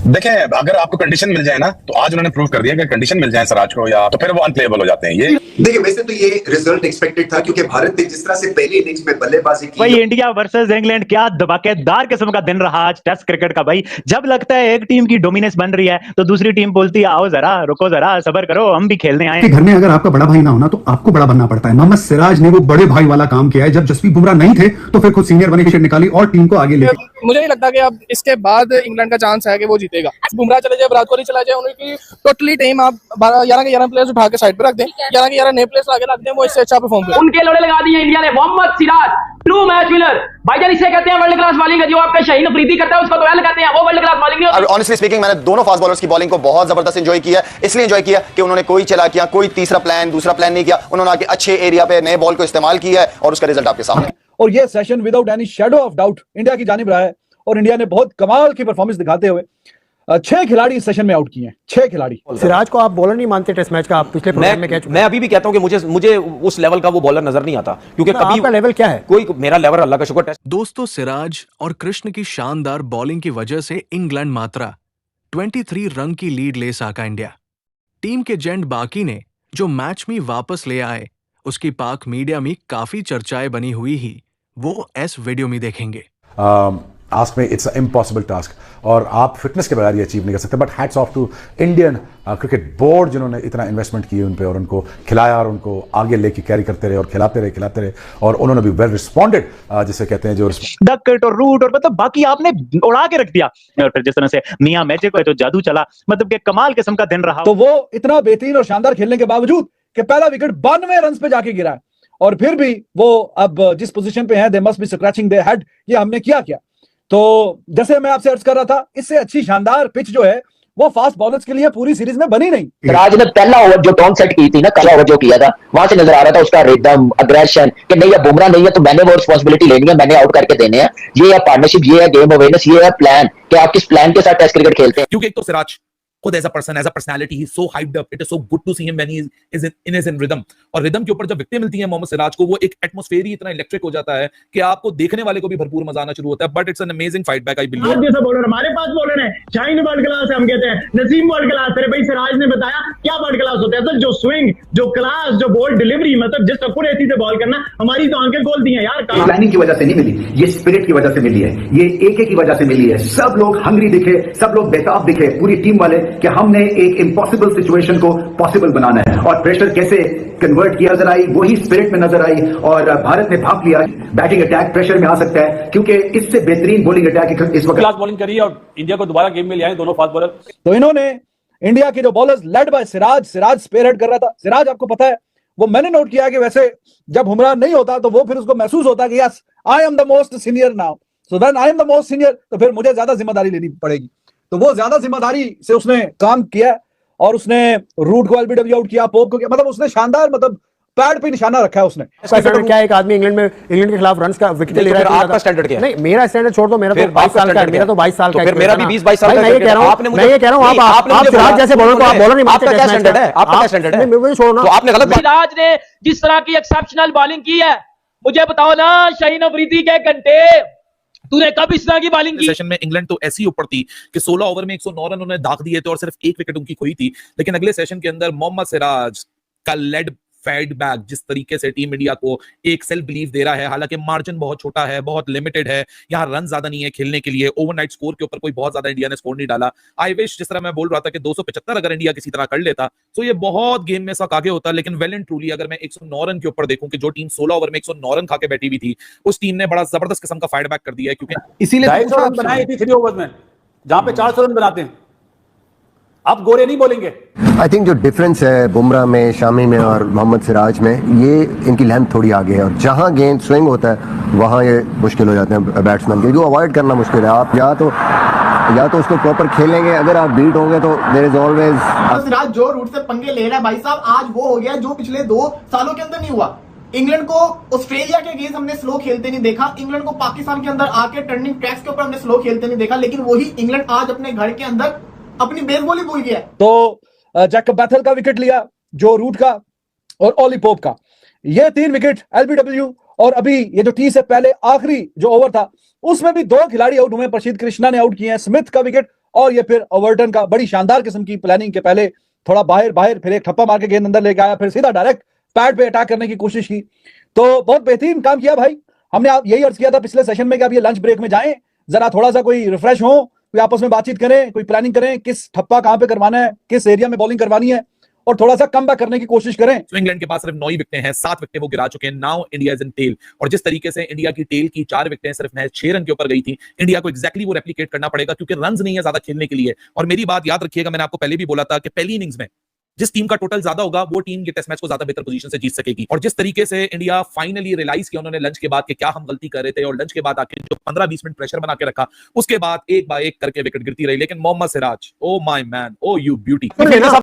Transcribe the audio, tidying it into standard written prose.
देखें, अगर आपको कंडीशन मिल जाए ना, तो आज उन्होंने प्रूव कर दिया कि कंडीशन मिल जाए सिराज को, या तो फिर वो अनप्लेएबल हो जाते हैं। ये देखिए, वैसे तो ये रिजल्ट एक्सपेक्टेड था, क्योंकि भारत ने जिस तरह से पहली इनिंग्स में बल्लेबाजी की। भाई इंडिया वर्सेस इंग्लैंड, क्या धमाकेदार किस्म का दिन रहा आज टेस्ट क्रिकेट का। भाई जब लगता है एक टीम की डोमिनेंस बन रही है, तो दूसरी टीम बोलती है आओ जरा, रुको जरा, सब्र करो, हम भी खेलने आए। घर में अगर आपका बड़ा भाई ना होना, तो आपको बड़ा बनना पड़ता है। मोहम्मद सिराज ने वो बड़े भाई वाला काम किया है। जब जसप्रीत बुमराह नहीं थे, तो फिर खुद सीनियर बने, विकेट निकाली और टीम को आगे ले। मुझे नहीं लगता कि अब इसके बाद इंग्लैंड का चांस है कि वो जीतेगा। बुमराह चले जाए, विराट कोहली चला जाए, उनकी टोटली टीम आप 11 के 11 प्लेयर्स उठा के साइड पे रख दें, 11 के 11 नए प्लेयर्स आगे रख दें, वो इससे अच्छा परफॉर्म करें। उनके लोड़े लगा दिए इंडिया ने। Mohammed Siraj true match winner. भाईजान इसे कहते हैं वर्ल्ड क्लास बॉलिंग। जो आपका शाहीन अफरीदी करता है उसको तो कहते हैं वो वर्ल्ड क्लास बॉलिंग है। ऑनेस्टली स्पीकिंग, मैंने दोनों फास्ट बॉलर्स की बॉलिंग को बहुत जबरदस्त एंजॉय किया। इसलिए एंजॉय किया कि उन्होंने कोई चला किया, कोई तीसरा प्लान दूसरा प्लान नहीं किया। उन्होंने आके अच्छे एरिया पे नए बॉल को इस्तेमाल किया है और उसका रिजल्ट आपके सामने। और ये session without any shadow of doubt India की जानिब रहा है, और इंडिया ने बहुत कमाल की परफॉर्मेंस दिखाते हुए 6 खिलाड़ी इस सेशन में आउट किए हैं। 6 खिलाड़ी। सिराज को आप बॉलर नहीं मानते टेस्ट मैच का? आप पिछले प्रोग्राम में कह चुके। मैं अभी भी कहता हूं कि मुझे उस लेवल का वो बॉलर नजर नहीं आता, क्योंकि तो कभी आपका लेवल क्या है? कोई मेरा लेवल अल्लाह का शुक्र। दोस्तों, सिराज और कृष्ण की शानदार बॉलिंग की वजह से इंग्लैंड मात्रा 23 रन की लीड ले सका इंडिया। टीम के जेंट बाकी ने जो मैच में वापस ले आए, उसकी पाक मीडिया में काफी चर्चाएं बनी हुई ही, वो इस वीडियो में देखेंगे। आस्क में इट्स इम्पॉसिबल टास्क, और आप फिटनेस के बगैर ये अचीव नहीं कर सकते। But hats off to Indian cricket board, जिन्होंने इतना इन्वेस्टमेंट की उन पे और उनको खिलाया और उनको आगे लेके कैरी करते रहे और खिलाते रहे, और उन्होंने भी वेल रिस्पॉन्डेड, जिसे कहते हैं जो डकट और रूट और मतलब बाकी आपने उड़ा के रख दिया। और फिर जिस तरह से मियां मैजिक तो जादू चला, मतलब कि कमाल किस्म का दिन रहा। तो वो इतना बेहतरीन और शानदार खेलने के बावजूद कि पहला विकेट 92 रन पे जाके गिरा है, और फिर भी वो अब जिस पोजीशन पे है, they must be scratching their head, ये हमने क्या। तो जैसे मैं आपसे अर्ज कर रहा था, इससे अच्छी शानदार पिच जो है वो फास्ट बॉलर्स के लिए पूरी सीरीज में बनी नहीं। सिराज ने पहला ओवर जो टोन सेट की थी ना, पहला ओवर जो किया था, वहां से नजर आ रहा था उसका रिदम, अग्रेशन, कि नहीं अब बुमराह नहीं है तो मैंने वो रिस्पांसिबिलिटी लेनी है, मैंने आउट करके देने हैं। ये है पार्टनरशिप, ये है गेम अवेयरनेस, ये है प्लान कि आप किस प्लान के साथ टेस्ट क्रिकेट खेलते हैं। क्योंकि एक तो सिराज खुद as a person, as a personality, he is so hyped up, it is so good to see him when he is in his rhythm. और रिदम के ऊपर जब विकेटें मिलती हैं मोहम्मद सिराज को, वो एक एटमॉस्फेयर ही इतना इलेक्ट्रिक हो जाता है कि आपको देखने वाले को भी भरपूर मजा आना शुरू होता है। But it's an amazing fight back, I believe. जैसा बॉलर हमारे पास बॉलर है, शाहीन वर्ल्ड क्लास है, हम कहते हैं नसीम वर्ल्ड क्लास है। भाई सिराज ने बताया क्या वर्ल्ड क्लास होता है। तो जो स्विंग, जो क्लास, जो बॉल डिलीवरी, मतलब जिस एक्यूरेसी से बॉल करना, हमारी तो आंखें खोल दी हैं यार। प्लानिंग की वजह से नहीं मिली, ये स्पिरिट की वजह से मिली है, ये एक की वजह से मिली है। सब लोग हंग्री दिखे, सब लोग बेताब दिखे, पूरी टीम वाले, कि हमने एक इम्पॉसिबल सिचुएशन को पॉसिबल बनाना है। और प्रेशर कैसे कन्वर्ट किया नजर आई, वही स्पिरिट में नजर आई, और भारत ने भाप लिया। बैटिंग अटैक प्रेशर में आ सकता है, क्योंकि इससे बेहतरीन बॉलिंग अटैक इस वक्त क्लास बॉलिंग करी और इंडिया को दोबारा गेम में ले आए दोनों फास्ट बॉलर। तो इन्होंने इंडिया के जो बॉलर्स लेड बाय सिराज स्पेयरहेड कर रहा था। सिराज आपको पता है, वो मैंने नोट किया कि वैसे जब बुमराह नहीं होता तो वो फिर उसको महसूस होता कि yes I am the most senior now, so when I am the most senior, तो फिर मुझे ज्यादा जिम्मेदारी लेनी पड़ेगी। तो वो ज्यादा जिम्मेदारी से उसने काम किया, और उसने रूट को एलबीडब्ल्यू आउट किया, पोप को किया, मतलब उसने शानदार, मतलब पैड पे निशाना रखा है उसने। क्या एक आदमी इंग्लैंड के खिलाफ रन का विकेट ले रहा है? आपका स्टैंडर्ड क्या है? नहीं, मेरा स्टैंडर्ड छोड़ दो, मेरा तो 22 साल का है, मेरा तो 22 साल का है। फिर मेरा भी 20-22 साल का है। मैं ये कह रहा हूं आप सिराज जैसे बॉलर को आप बॉलर नहीं मानते। आपका क्या स्टैंडर्ड है? आपका क्या स्टैंडर्ड है? मुझे छोड़ो ना। तो आपने गलत। सिराज ने जिस तरह की एक्सेप्शनल बॉलिंग की है, मुझे बताओ ना शाहीन अफरीदी के घंटे, तूने कब इस तरह की बॉलिंग की? सेशन में इंग्लैंड तो ऐसी ऊपर थी कि 16 ओवर में 109 रन उन्होंने दाग दिए थे और सिर्फ एक विकेट उनकी खोई थी। लेकिन अगले सेशन के अंदर मोहम्मद सिराज का लेड फीडबैक जिस तरीके से टीम इंडिया को एक सेल्फ बिलीव दे रहा है, हालांकि मार्जिन बहुत छोटा है, बहुत लिमिटेड है, यहाँ रन ज्यादा नहीं है खेलने के लिए, ओवरनाइट स्कोर के ऊपर कोई बहुत ज्यादा इंडिया ने स्कोर नहीं डाला। आई विश, जिस तरह मैं बोल रहा था कि 275 अगर इंडिया किसी तरह कर लेता तो ये बहुत गेम में सा आगे होता। लेकिन वेल एंड ट्रूली अगर मैं 109 रन के ऊपर देखूं कि जो टीम 16 ओवर में 109 रन खा के बैठी हुई थी, उस टीम ने बड़ा जबरदस्त किस्म का फीडबैक कर दिया है। क्योंकि इसीलिए 250 रन बनाए थी 3 ओवर्स में, जहां पे 400 रन बनाते हैं। आप गोरे नहीं बोलेंगे। आई थिंक जो डिफरेंस है बुमराह में, शामी में और मोहम्मद सिराज में, ये इनकी लेंथ थोड़ी आगे है, और जहां गेंद स्विंग होता है वहां ये मुश्किल हो जाते हैं बैट्समैन के, जो अवॉइड करना मुश्किल है। आप या तो उसको प्रॉपर खेलेंगे, अगर आप बीट होंगे तो देयर इज ऑलवेज। सिराज जो रूट से पंगे ले रहा है भाई साहब, आज वो हो गया जो पिछले 2 सालों के अंदर नहीं हुआ। इंग्लैंड को ऑस्ट्रेलिया के अगेंस्ट हमने स्लो खेलते नहीं देखा, इंग्लैंड को पाकिस्तान के अंदर आके टर्निंग ट्रैक्स के ऊपर हमने स्लो खेलते नहीं देखा, लेकिन वही इंग्लैंड आज अपने घर के अंदर अपनी बेसबॉल ही भूल गया। तो जैकब बैथल का विकेट लिया, जो रूट का और ओली पोप का, ये 3 विकेट एलबीडब्ल्यू, और अभी ये जो टी से पहले आखिरी जो ओवर था उसमें भी 2 खिलाड़ी आउट हुए। प्रसिद्ध कृष्णा ने आउट किए हैं, स्मिथ का विकेट और ये फिर ओवर्टन का बड़ी शानदार किस्म की प्लानिंग के पहले थोड़ा बाहर फिर एक ठप्पा मार के गेंद अंदर लेके आया, फिर सीधा डायरेक्ट पैड पे अटैक करने की कोशिश की। तो बहुत बेहतरीन काम किया भाई। हमने यही अर्ज किया था पिछले सेशन में कि आप ये लंच ब्रेक में जाएं, जरा थोड़ा सा कोई रिफ्रेश हो, कोई आपस में बातचीत करें, कोई प्लानिंग करें, किस ठप्पा कहां पे करवाना है, किस एरिया में बॉलिंग करवानी है, और थोड़ा सा कम बैक करने की कोशिश करें। तो इंग्लैंड के पास सिर्फ 9 विकेटें हैं, 7 विकेटें वो गिरा चुके हैं। Now India is in tail, और जिस तरीके से इंडिया की टेल की 4 विकेटें सिर्फ महज 6 रन के ऊपर गई थी, इंडिया को एक्जैक्टली वो रेप्लिकेट करना पड़ेगा, क्योंकि रन्स नहीं है ज्यादा खेलने के लिए। और मेरी बात याद रखिएगा, मैंने आपको पहले भी बोला था कि पहली इनिंग्स में जिस टीम का टोटल ज्यादा होगा वो टीम ये टेस्ट मैच को ज्यादा बेहतर पोजीशन से जीत सकेगी। और जिस तरीके से इंडिया फाइनली रियलाइज किया उन्होंने लंच के बाद कि क्या हम गलती कर रहे थे, और लंच के बाद आके जो 15-20 मिनट प्रेशर बना के रखा, उसके बाद एक बाय एक करके विकेट गिरती रही। लेकिन Mohammed Siraj, oh my man, oh you beauty,